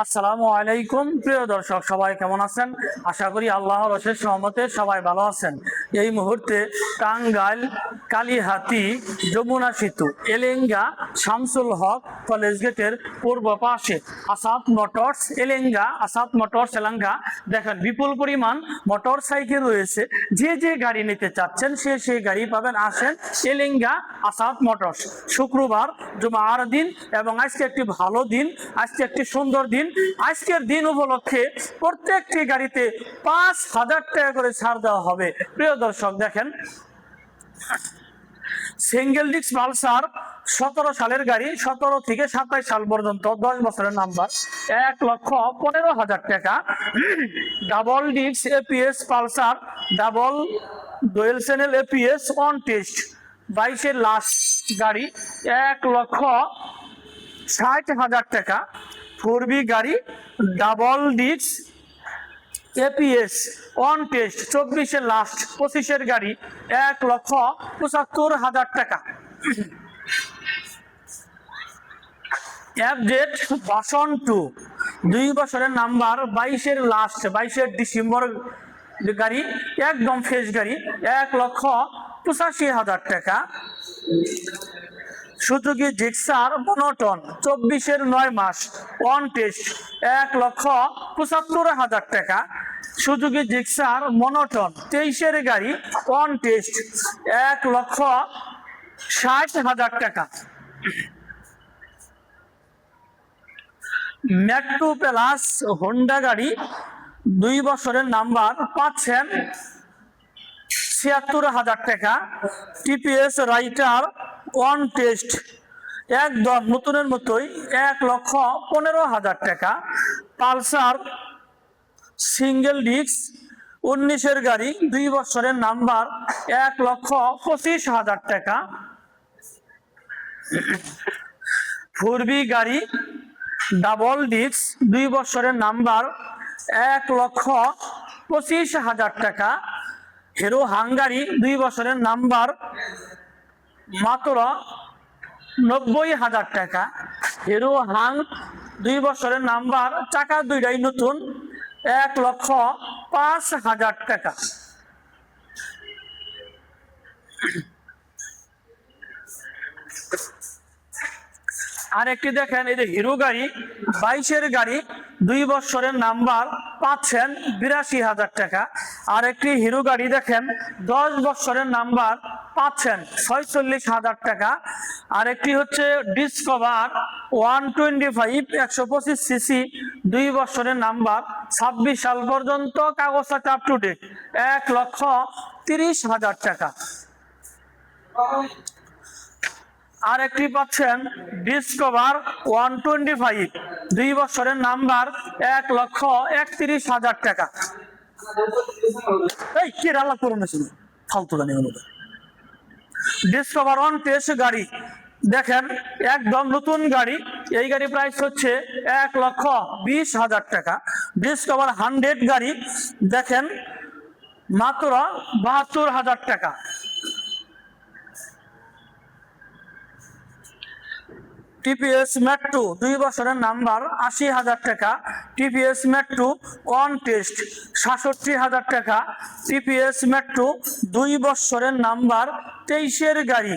আসসালামু আলাইকুম প্রিয় দর্শক, সবাই কেমন আছেন? আশা করি আল্লাহর অশেষ রহমতে সবাই ভালো আছেন। এই মুহূর্তে টাঙ্গাইল কালীহাতি যমুনা সেতু এলেঙ্গা শামসুল হক কলেজ গেটের পূর্ব পাশে Asad motors Elenga Asad motors Elanga দেখেন বিপুল পরিমাণ মোটর সাইকেল রয়েছে। যে যে গাড়ি নিতে চাচ্ছেন সেই গাড়ি পাবেন। আসেন এলেঙ্গা আসাদ মোটরস। শুক্রবার জুমার দিন এবং আজকে একটি ভালো দিন, আজকে একটি সুন্দর দিন। আজকের দিন উপলক্ষে প্রত্যেকটি গাড়িতে 5,000 টাকা করে ছাড় দেওয়া হবে। প্রিয় দর্শক দেখেন, সিঙ্গেল ডিস্ক পালসার 17 সালের গাড়ি, 17 থেকে 27 সাল পর্যন্ত 10 বছরের নাম্বার, 1,15,000 টাকা। Double disc ABS Pulsar double dual channel ABS on test 22-এর লাস্ট গাড়ি, 1,60,000 টাকা। 4B গাড়ি double disc ABS on test 24-এর লাস্ট 25-এর গাড়ি, 1,75,000 টাকা। FZ ভার্সন 2 2 বছরের নাম্বার, 22-এর লাস্ট 22 ডিসেম্বর গাড়ি, একদম ফ্রেশ গাড়ি, 1,85,000 টাকা। সুজুকি জিক্সার মনোটন 24-এর 9 মাস অন টেস্ট, 1,75,000 টাকা। সুজুকি জিক্সার মনোটন 23-এর গাড়ি অন টেস্ট, 1,60,000 টাকা। মেট্রো প্লাস হোন্ডা গাড়ি 2 বছরের নাম্বার, পাচ্ছেন 76,000 টাকা। টিপিএস রাইটার অন টেস্ট একদম নতুনের মতোই, 1,15,000 টাকা। পালসার সিঙ্গেল ডিস্ক 19-এর গাড়ি 2 বছরের নাম্বার, 1,25,000 টাকা। 4B গাড়ি ডাবল ডিস্ক 2 বছরের নাম্বার, 1,25,000 টাকা। হিরো হাঙ্গারি 2 বছরের নাম্বার, মাত্র 90,000 টাকা। হিরো হাং 2 বছরের নাম্বার, চাকা দুইটাই নতুন, 1,05,000 টাকা। আর একটি দেখেন, এই যে হিরো গাড়ি 22-এর গাড়ি 2 বছরের নাম্বার, পাচ্ছেন 82,000 টাকা। আর একটি হিরো গাড়ি দেখেন 10 বছরের নাম্বার, পাচ্ছেন 46,000 টাকা। আর একটি হচ্ছে ডিসকভার 125 125 সিসি 2 বছরের নাম্বার, 26 সাল পর্যন্ত কাগজটা আপ টু ডেট, 1,30,000 টাকা। আর একটি পাচ্ছেন ডিসকভার 125 2 বছরের নাম্বার, 1,31,000 টাকা। এই কি রাল্লা করুন ফালতু গানি হলো। ডিসকভার অন টেস্ট গাড়ি দেখেন একদম নতুন গাড়ি, এই গাড়ি প্রাইস হচ্ছে 1,20,000 টাকা। ডিসকভার 100 গাড়ি দেখেন মাত্র 72,000 টাকা। টিপিএস মেট্রো 2 বছরের নাম্বার, 80,000 টাকা। টিপিএস মেট্রো অন টেস্ট 67,000 টাকা। টিপিএস মেট্রো 2 বছরের নাম্বার, 23-এর গাড়ি,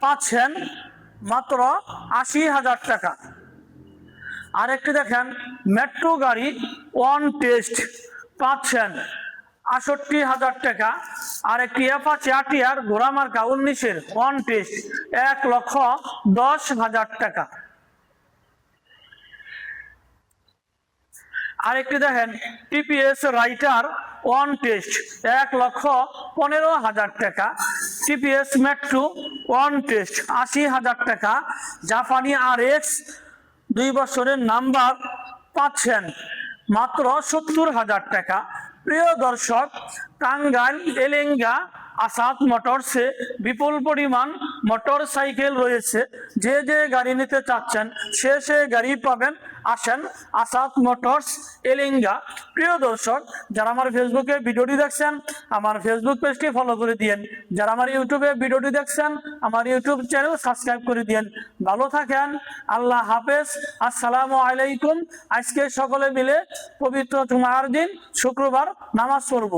পাচ্ছেন মাত্র 80,000 টাকা। আরেকটি দেখেন মেট্রো গাড়ি অন টেস্ট, পাচ্ছেন 68,000 টাকা। আর একটি অ্যাপাচি আরটিআর ঘোড়া মার্কা 19-এর অন টেস্ট, 1,10,000 টাকা। আরেকটি দেখেন টিপিএস রাইটার অন টেস্ট, 1,15,000 টাকা। টিপিএস মেট্রো অন টেস্ট 80,000 টাকা। জাপানি RX 2 বছরের নাম্বার, পাচ্ছেন মাত্র 70,000 টাকা। প্রিয় দর্শক, টাঙ্গাইল এলেঙ্গা আসাদ মোটরসে বিপুল পরিমাণ মোটর সাইকেল রয়েছে। যে যে গাড়ি নিতে চাচ্ছেন সে গাড়ি পাবেন। আসেন আসাদ মোটরস এলেঙ্গা প্রিয় দর্শক, যারা আমার ফেসবুকে ভিডিওটি দেখছেন আমার ফেসবুক পেজটি ফলো করে দিয়েন, যারা আমার ইউটিউবে ভিডিওটি দেখছেন আমার ইউটিউব চ্যানেল সাবস্ক্রাইব করে দিয়েন। ভালো থাকেন, আল্লাহ হাফেজ, আসসালামু আলাইকুম। আজকে সকলে মিলে পবিত্র জুমার দিন শুক্রবার নামাজ পড়ব।